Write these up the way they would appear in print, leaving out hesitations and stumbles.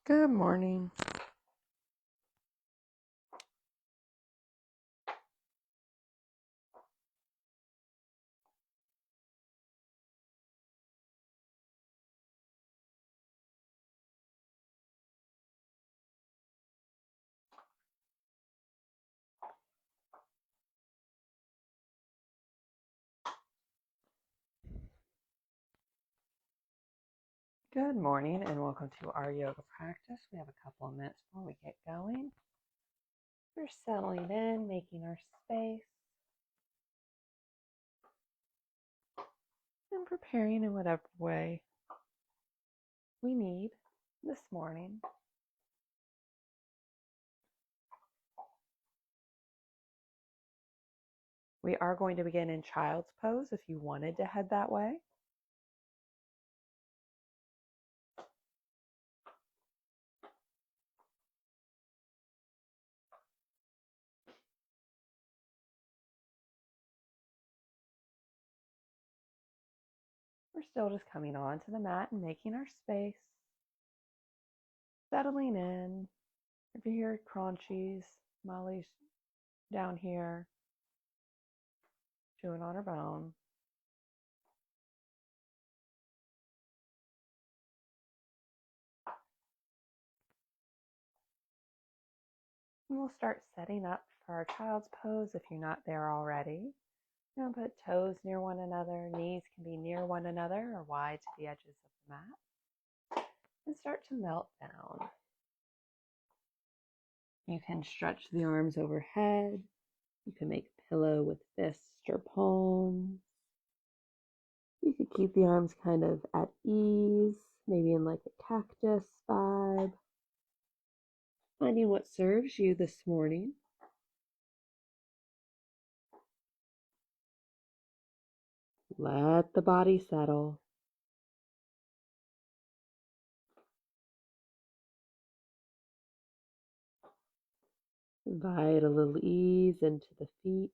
Good morning. Good morning and welcome to our yoga practice. We have a couple of minutes before we get going. We're settling in, making our space, and preparing in whatever way we need this morning. We are going to begin in child's pose if you wanted to head that way. We're still just coming onto the mat and making our space, settling in. If you hear crunchies, Molly's down here chewing on her bone. And we'll start setting up for our child's pose if you're not there already. Now put toes near one another, knees can be near one another or wide to the edges of the mat. And start to melt down. You can stretch the arms overhead. You can make a pillow with fists or palms. You could keep the arms kind of at ease, maybe in like a cactus vibe. Finding what serves you this morning. Let the body settle. Invite a little ease into the feet.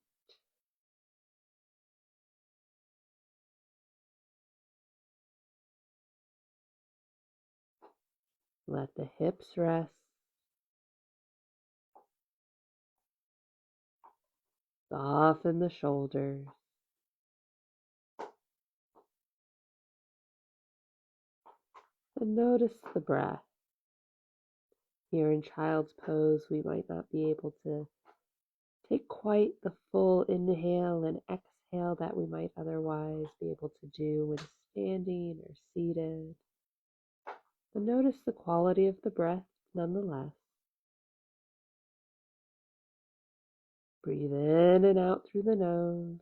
Let the hips rest. Soften the shoulders. And notice the breath. Here in child's pose, we might not be able to take quite the full inhale and exhale that we might otherwise be able to do when standing or seated. But notice the quality of the breath nonetheless. Breathe in and out through the nose.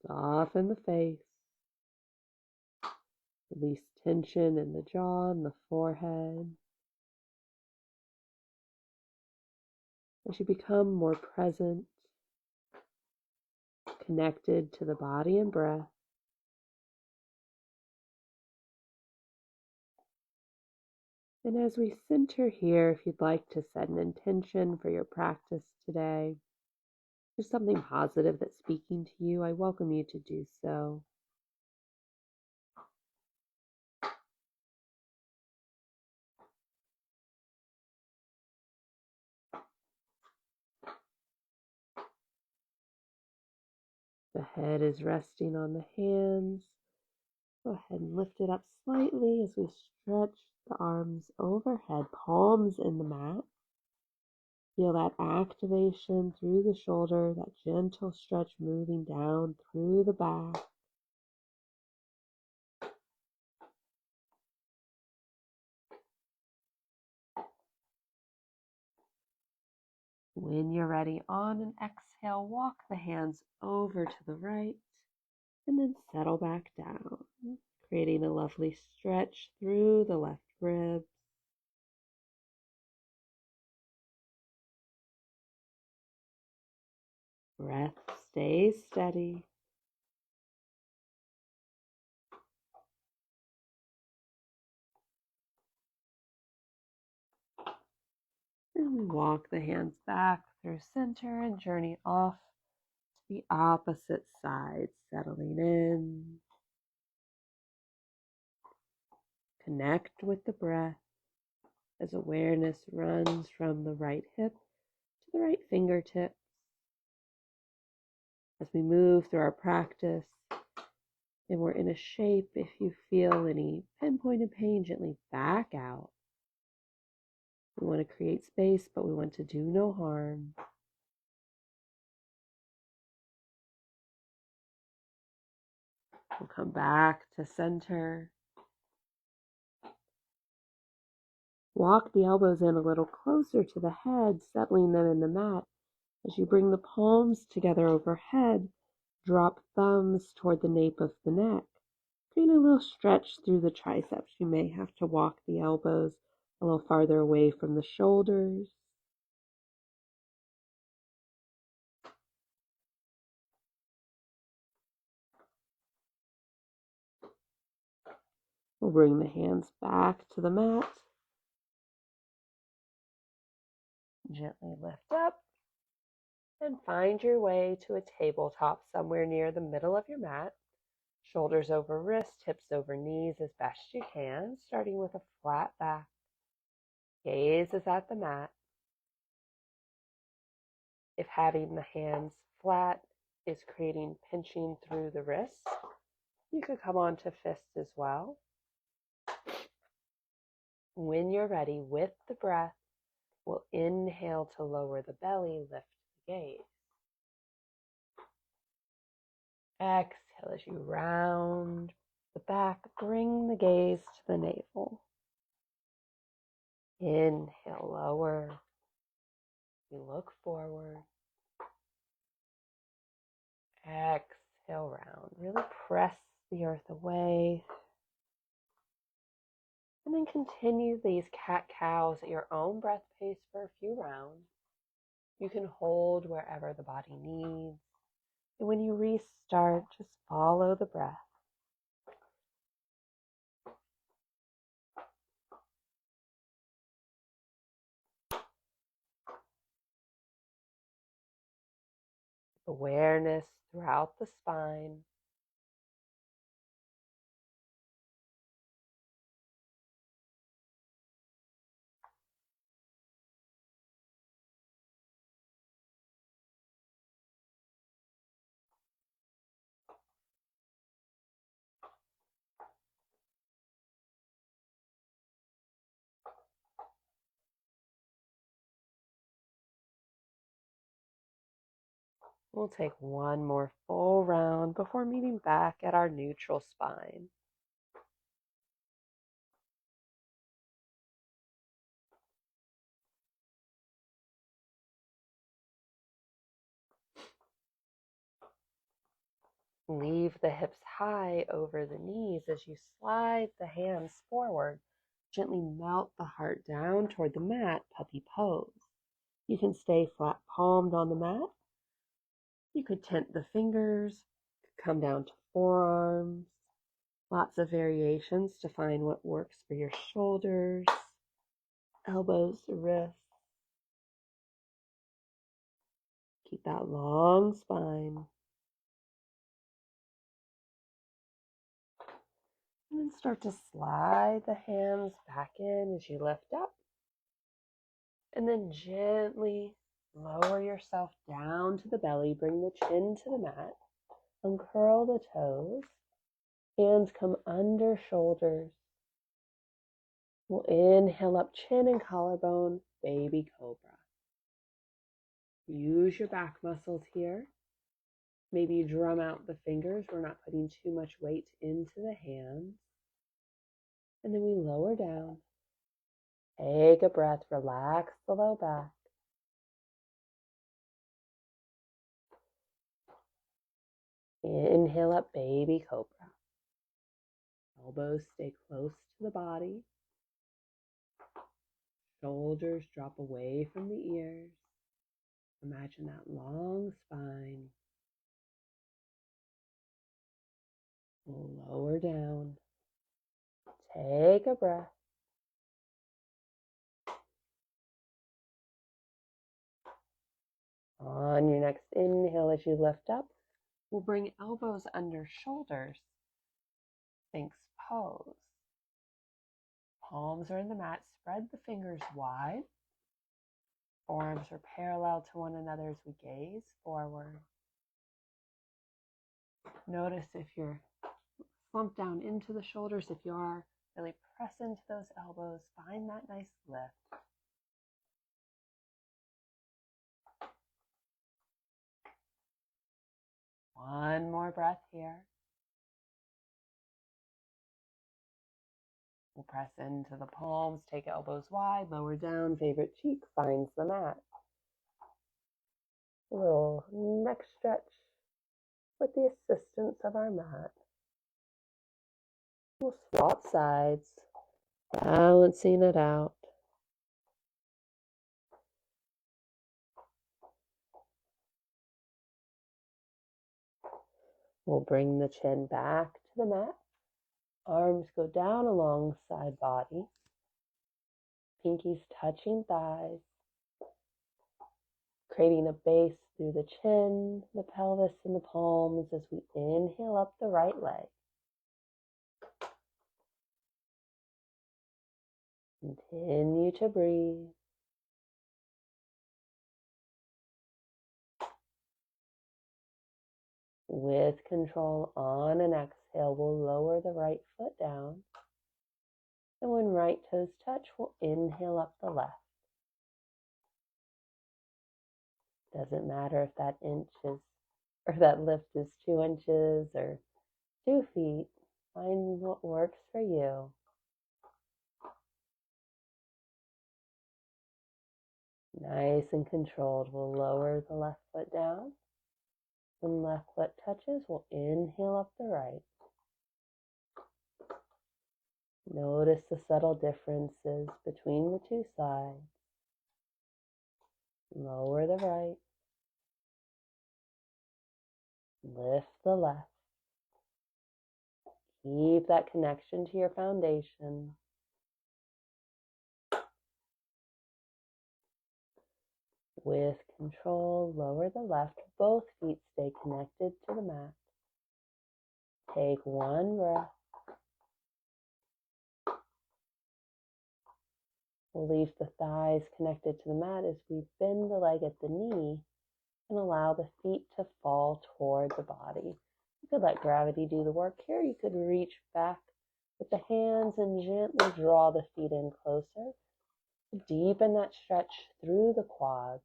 Soften the face. Release tension in the jaw and the forehead. As you become more present, connected to the body and breath, and as we center here, if you'd like to set an intention for your practice today, there's something positive that's speaking to you, I welcome you to do so. The head is resting on the hands. Go ahead and lift it up slightly as we stretch the arms overhead, palms in the mat. Feel that activation through the shoulder, that gentle stretch moving down through the back. When you're ready, on an exhale, walk the hands over to the right and then settle back down, creating a lovely stretch through the left ribs. Breath stays steady. And we walk the hands back through center and journey off the opposite side, settling in. Connect with the breath as awareness runs from the right hip to the right fingertip. As we move through our practice and we're in a shape, if you feel any pinpointed pain, gently back out. We want to create space, but we want to do no harm. We'll come back to center. Walk the elbows in a little closer to the head, settling them in the mat. As you bring the palms together overhead, drop thumbs toward the nape of the neck. Create a little stretch through the triceps. You may have to walk the elbows a little farther away from the shoulders. We'll bring the hands back to the mat. Gently lift up and find your way to a tabletop somewhere near the middle of your mat. Shoulders over wrists, hips over knees as best you can, starting with a flat back. Gaze is at the mat. If having the hands flat is creating pinching through the wrists, you could come on to fists as well. When you're ready, with the breath, we'll inhale to lower the belly, lift the gaze. Exhale as you round the back, bring the gaze to the navel. Inhale, lower. You look forward. Exhale, round. Really press the earth away. And then continue these cat-cows at your own breath pace for a few rounds. You can hold wherever the body needs. And when you restart, just follow the breath. Awareness throughout the spine. We'll take one more full round before meeting back at our neutral spine. Leave the hips high over the knees as you slide the hands forward. Gently melt the heart down toward the mat, puppy pose. You can stay flat palmed on the mat. You could tent the fingers, come down to forearms. Lots of variations to find what works for your shoulders, elbows to wrists. Keep that long spine. And then start to slide the hands back in as you lift up. And then gently lower yourself down to the belly. Bring the chin to the mat. Uncurl the toes. Hands come under shoulders. We'll inhale up, chin and collarbone, baby cobra. Use your back muscles here. Maybe drum out the fingers. We're not putting too much weight into the hands. And then we lower down. Take a breath, relax the low back. Inhale up, baby cobra. Elbows stay close to the body. Shoulders drop away from the ears. Imagine that long spine. We'll lower down. Take a breath. On your next inhale, as you lift up, we'll bring elbows under shoulders. Sphinx pose. Palms are in the mat. Spread the fingers wide. Forearms are parallel to one another as we gaze forward. Notice if you're slumped down into the shoulders. If you are, really press into those elbows. Find that nice lift. One more breath here. We'll press into the palms, take elbows wide, lower down, favorite cheek finds the mat. A little neck stretch with the assistance of our mat. We'll swap sides, balancing it out. We'll bring the chin back to the mat. Arms go down alongside body. Pinkies touching thighs. Creating a base through the chin, the pelvis, and the palms as we inhale up the right leg. Continue to breathe. With control, on an exhale, we'll lower the right foot down. And when right toes touch, we'll inhale up the left. Doesn't matter if that lift is 2 inches or 2 feet. Find what works for you. Nice and controlled. We'll lower the left foot down. When left foot touches, we'll inhale up the right. Notice the subtle differences between the two sides. Lower the right. Lift the left. Keep that connection to your foundation. With control, lower the left. Both feet stay connected to the mat. Take one breath. We'll leave the thighs connected to the mat as we bend the leg at the knee and allow the feet to fall toward the body. You could let gravity do the work here. You could reach back with the hands and gently draw the feet in closer. Deepen that stretch through the quads.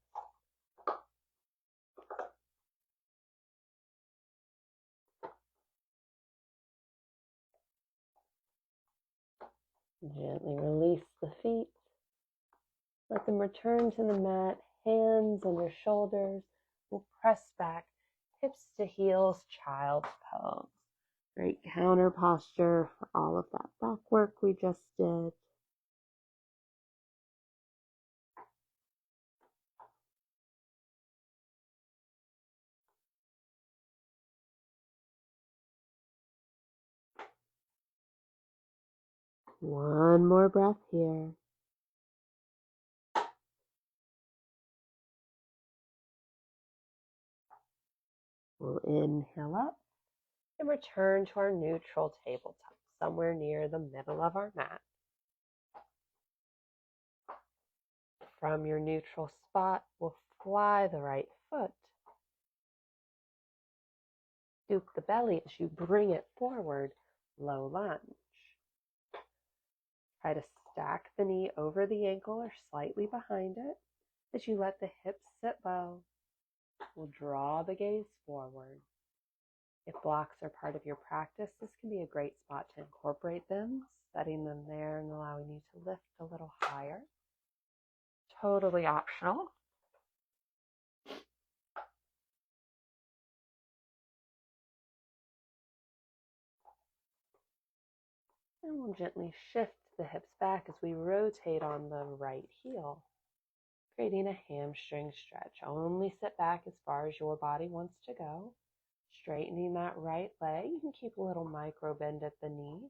Gently release the feet. Let them return to the mat, hands under shoulders. We'll press back, hips to heels, child's pose. Great counter posture for all of that back work we just did. One more breath here. We'll inhale up and return to our neutral tabletop, somewhere near the middle of our mat. From your neutral spot, we'll fly the right foot. Scoop the belly as you bring it forward, low lunge. Try to stack the knee over the ankle or slightly behind it as you let the hips sit low. We'll draw the gaze forward. If blocks are part of your practice, this can be a great spot to incorporate them, setting them there and allowing you to lift a little higher. Totally optional. And we'll gently shift the hips back as we rotate on the right heel, creating a hamstring stretch. Only sit back as far as your body wants to go. Straightening that right leg. You can keep a little micro bend at the knee.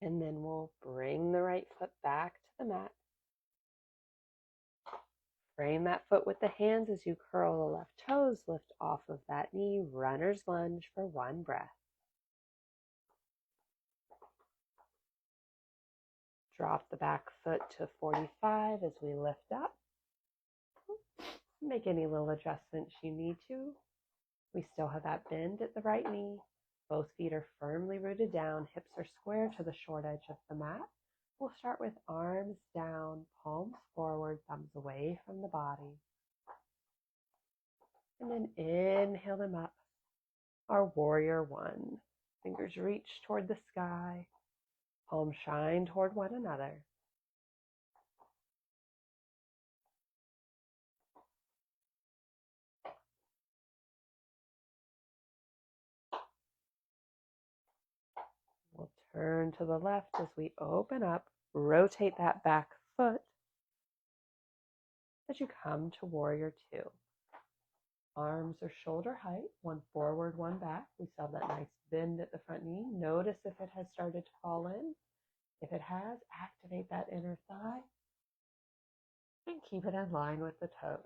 And then we'll bring the right foot back to the mat. Frame that foot with the hands as you curl the left toes, lift off of that knee, runner's lunge for one breath. Drop the back foot to 45 as we lift up. Make any little adjustments you need to. We still have that bend at the right knee. Both feet are firmly rooted down. Hips are square to the short edge of the mat. We'll start with arms down, palms forward, thumbs away from the body. And then inhale them up. Our warrior one. Fingers reach toward the sky. Palms shine toward one another. We'll turn to the left as we open up. Rotate that back foot as you come to warrior two. Arms are shoulder height, one forward, one back. We still have that nice bend at the front knee. Notice if it has started to fall in. If it has, activate that inner thigh and keep it in line with the toes.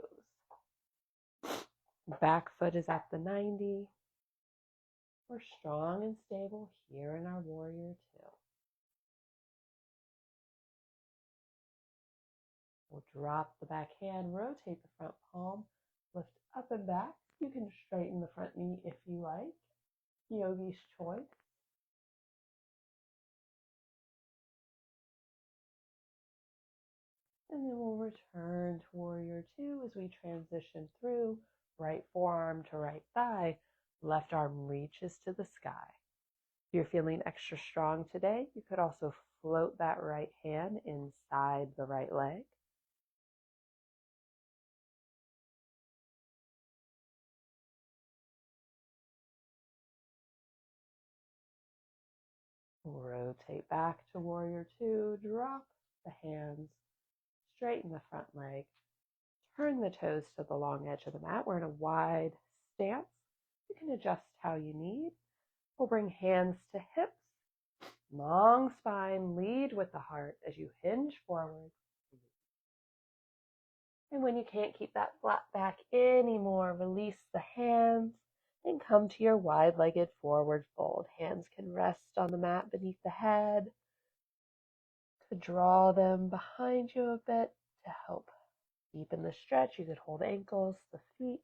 Back foot is at the 90. We're strong and stable here in our warrior two. We'll drop the back hand, rotate the front palm, lift up and back. You can straighten the front knee if you like. Yogi's choice. And then we'll return to warrior two as we transition through right forearm to right thigh. Left arm reaches to the sky. If you're feeling extra strong today, you could also float that right hand inside the right leg. Rotate back to warrior two, drop the hands, straighten the front leg, turn the toes to the long edge of the mat. We're in a wide stance. You can adjust how you need. We'll bring hands to hips, long spine, lead with the heart as you hinge forward. And when you can't keep that flat back anymore, release the hands and come to your wide-legged forward fold. Hands can rest on the mat beneath the head. To draw them behind you a bit to help deepen the stretch. You could hold ankles, the feet.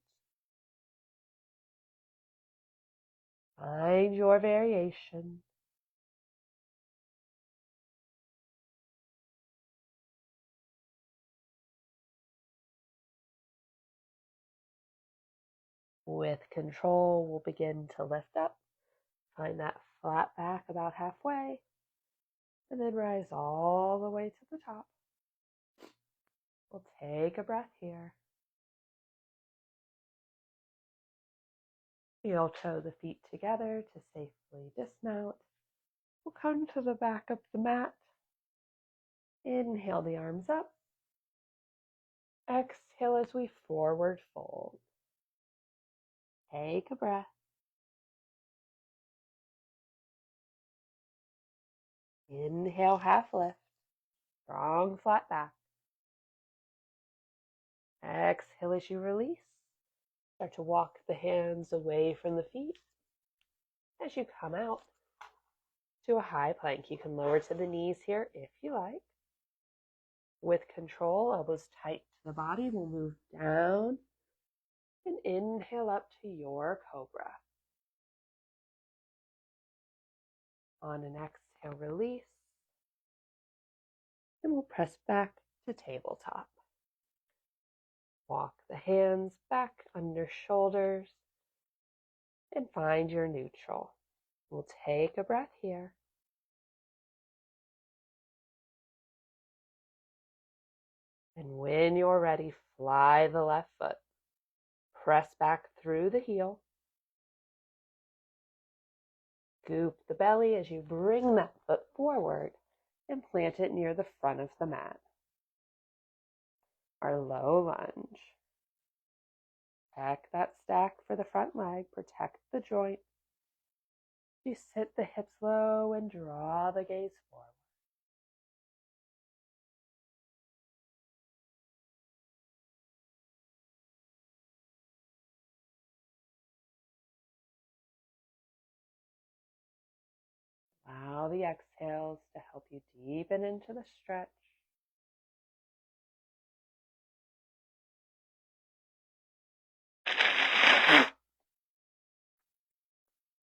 Find your variation. With control, we'll begin to lift up. Find that flat back about halfway. And then rise all the way to the top. We'll take a breath here. You'll toe the feet together to safely dismount. We'll come to the back of the mat. Inhale the arms up. Exhale as we forward fold. Take a breath. Inhale, half lift. Strong flat back. Exhale as you release. Start to walk the hands away from the feet. As you come out to a high plank, you can lower to the knees here if you like. With control, elbows tight to the body, we'll move down and inhale up to your cobra. On an exhale, release. And we'll press back to tabletop. Walk the hands back under shoulders and find your neutral. We'll take a breath here. And when you're ready, fly the left foot. Press back through the heel. Scoop the belly as you bring that foot forward and plant it near the front of the mat. Our low lunge. Check that stack for the front leg. Protect the joint. You sit the hips low and draw the gaze forward. Allow the exhales to help you deepen into the stretch.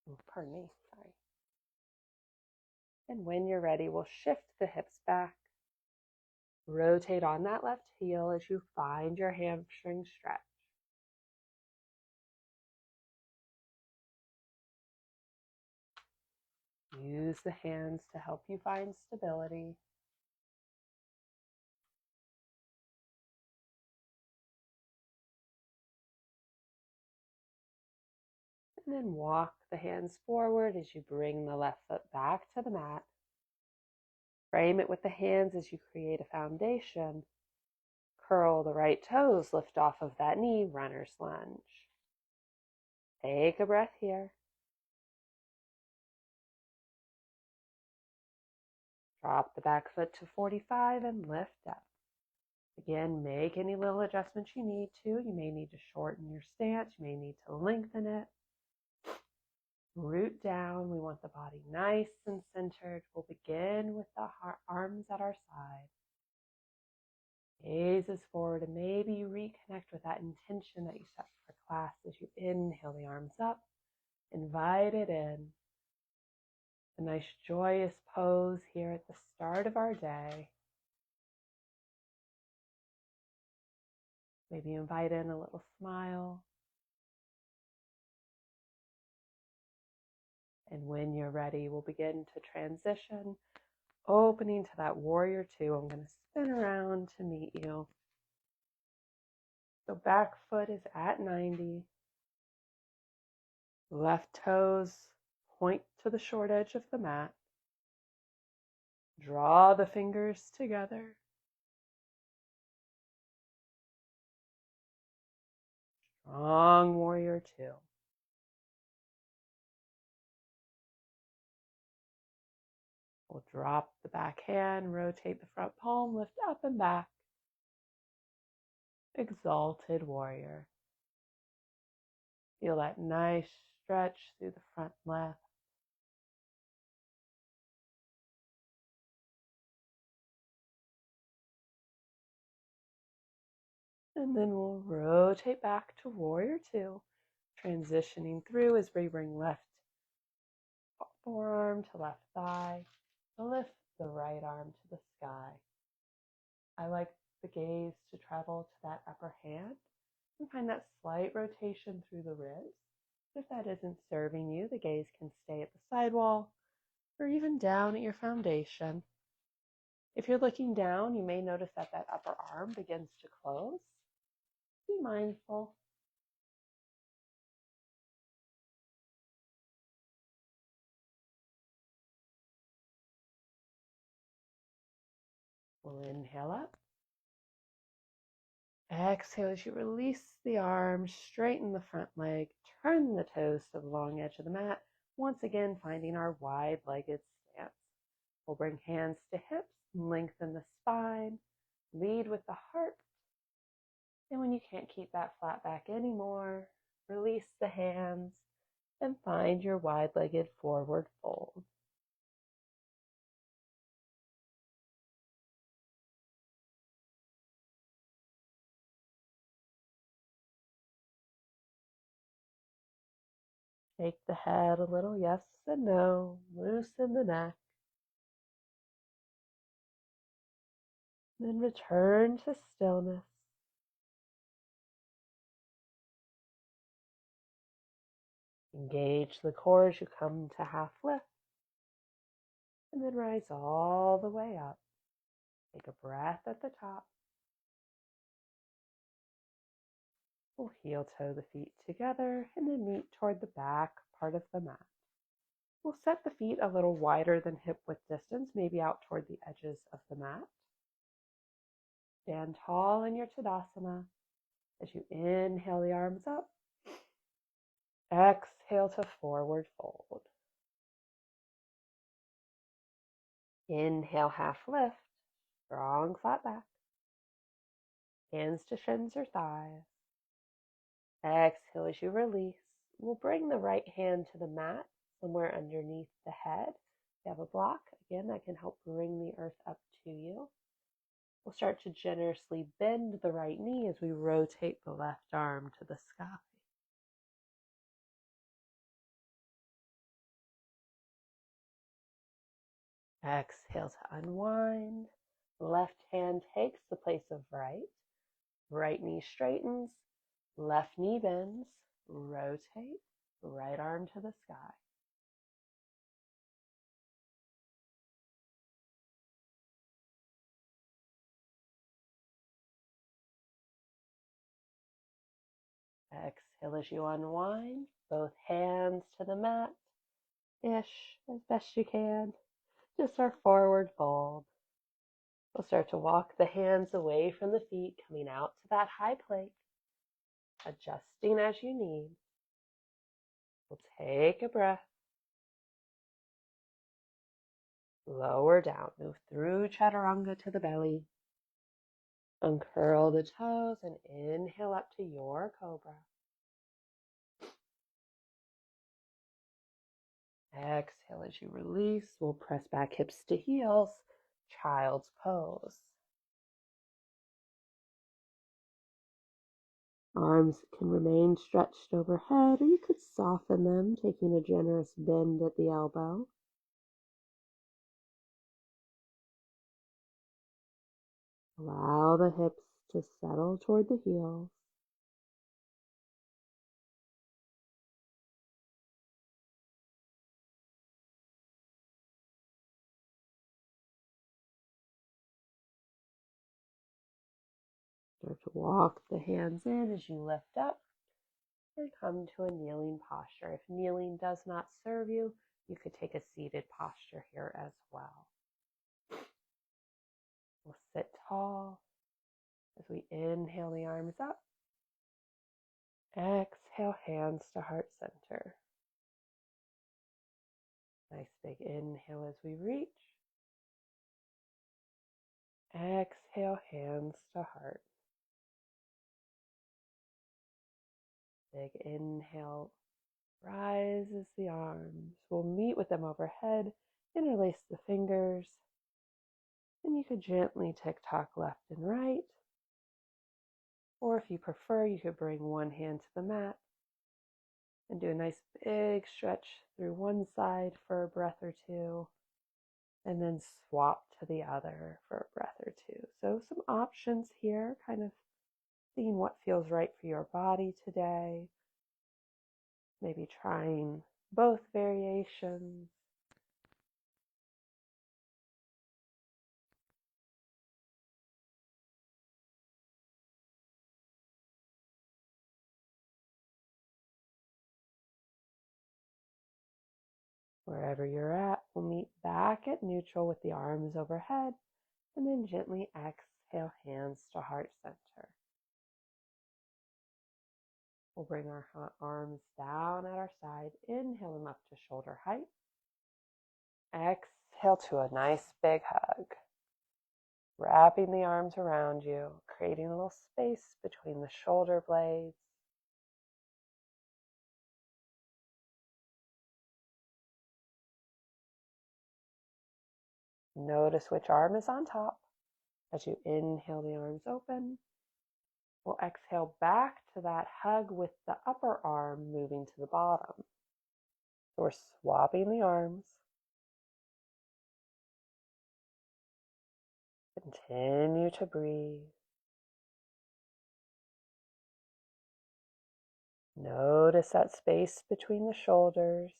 Oh, pardon me, sorry. And when you're ready, we'll shift the hips back. Rotate on that left heel as you find your hamstring stretch. Use the hands to help you find stability. And then walk the hands forward as you bring the left foot back to the mat. Frame it with the hands as you create a foundation. Curl the right toes, lift off of that knee, runner's lunge. Take a breath here. Drop the back foot to 45 and lift up. Again, make any little adjustments you need to. You may need to shorten your stance. You may need to lengthen it. Root down. We want the body nice and centered. We'll begin with the arms at our side. Gaze is forward, and maybe you reconnect with that intention that you set for class as you inhale the arms up. Invite it in. A nice joyous pose here at the start of our day. Maybe invite in a little smile. And when you're ready, we'll begin to transition, opening to that warrior two. I'm going to spin around to meet you. So back foot is at 90. Left toes point to the short edge of the mat. Draw the fingers together. Strong warrior two. We'll drop the back hand, rotate the front palm, lift up and back. Exalted warrior. Feel that nice stretch through the front left. And then we'll rotate back to warrior two, transitioning through as we bring left forearm to left thigh, lift the right arm to the sky. I like the gaze to travel to that upper hand and find that slight rotation through the ribs. If that isn't serving you, the gaze can stay at the sidewall or even down at your foundation. If you're looking down, you may notice that that upper arm begins to close. Be mindful. We'll inhale up. Exhale as you release the arms, straighten the front leg, turn the toes to the long edge of the mat. Once again, finding our wide-legged stance. We'll bring hands to hips, lengthen the spine, lead with the heart. And when you can't keep that flat back anymore, release the hands and find your wide-legged forward fold. Shake the head a little, yes and no. Loosen the neck. Then return to stillness. Engage the core as you come to half lift. And then rise all the way up. Take a breath at the top. We'll heel toe the feet together and then meet toward the back part of the mat. We'll set the feet a little wider than hip width distance, maybe out toward the edges of the mat. Stand tall in your Tadasana as you inhale the arms up. Exhale to forward fold. Inhale, half lift, strong flat back. Hands to shins or thighs. Exhale as you release. We'll bring the right hand to the mat, somewhere underneath the head. If you have a block, again, that can help bring the earth up to you. We'll start to generously bend the right knee as we rotate the left arm to the sky. Exhale to unwind. Left hand takes the place of right. Right knee straightens. Left knee bends. Rotate. Right arm to the sky. Exhale as you unwind. Both hands to the mat. Ish, as best you can. Just our forward fold. We'll start to walk the hands away from the feet, coming out to that high plank. Adjusting as you need. We'll take a breath. Lower down. Move through chaturanga to the belly. Uncurl the toes and inhale up to your cobra. Exhale as you release. We'll press back hips to heels. Child's pose. Arms can remain stretched overhead, or you could soften them, taking a generous bend at the elbow. Allow the hips to settle toward the heels. Start to walk the hands in as you lift up and come to a kneeling posture. If kneeling does not serve you, you could take a seated posture here as well. We'll sit tall as we inhale the arms up. Exhale, hands to heart center. Nice big inhale as we reach. Exhale, hands to heart. Big inhale, rises the arms. We'll meet with them overhead, interlace the fingers, and you could gently tick-tock left and right. Or if you prefer, you could bring one hand to the mat and do a nice big stretch through one side for a breath or two, and then swap to the other for a breath or two. So some options here, kind of seeing what feels right for your body today. Maybe trying both variations. Wherever you're at, we'll meet back at neutral with the arms overhead, and then gently exhale, hands to heart center. We'll bring our arms down at our side, inhale them up to shoulder height. Exhale to a nice big hug. Wrapping the arms around you, creating a little space between the shoulder blades. Notice which arm is on top. As you inhale, the arms open. We'll exhale back to that hug with the upper arm moving to the bottom. So we're swapping the arms. Continue to breathe. Notice that space between the shoulders.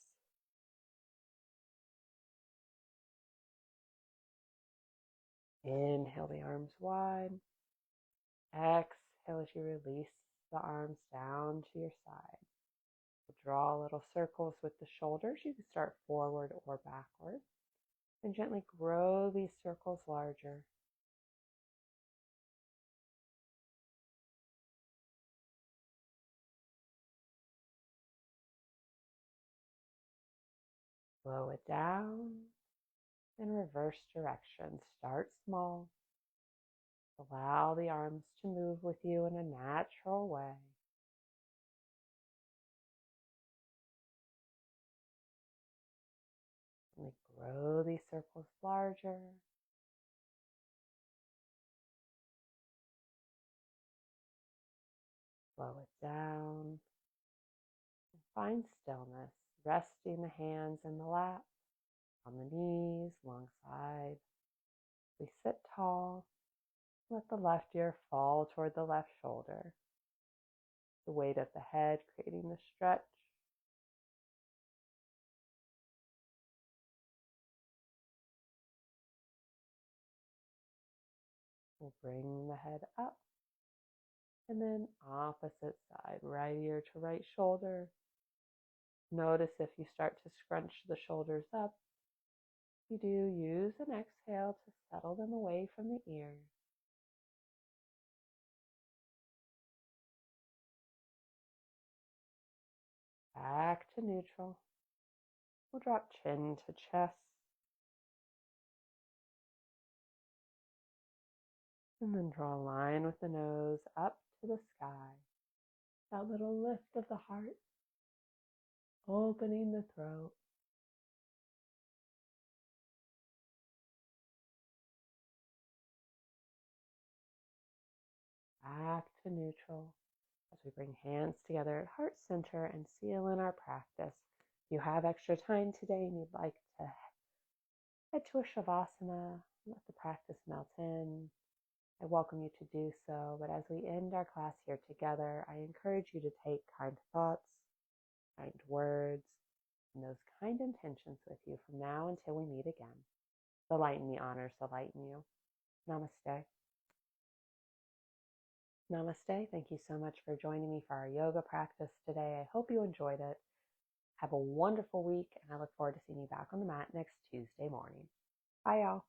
Inhale the arms wide. Exhale as you release the arms down to your side. Draw little circles with the shoulders. You can start forward or backward. And gently grow these circles larger. Slow it down. in reverse direction. Start small. Allow the arms to move with you in a natural way. And grow these circles larger. Slow it down. And find stillness, resting the hands in the lap, on the knees, alongside. We sit tall. Let the left ear fall toward the left shoulder. The weight of the head creating the stretch. We'll bring the head up. And then opposite side, right ear to right shoulder. Notice if you start to scrunch the shoulders up. If you do, use an exhale to settle them away from the ears. Back to neutral. We'll drop chin to chest. And then draw a line with the nose up to the sky. That little lift of the heart, opening the throat. Back to neutral as we bring hands together at heart center and seal in our practice. If you have extra time today and you'd like to head to a Shavasana, let the practice melt in, I welcome you to do so. But as we end our class here together, I encourage you to take kind thoughts, kind words, and those kind intentions with you from now until we meet again. The light in me honors the light in you. Namaste. Namaste. Thank you so much for joining me for our yoga practice today. I hope you enjoyed it. Have a wonderful week, and I look forward to seeing you back on the mat next Tuesday morning. Bye, y'all.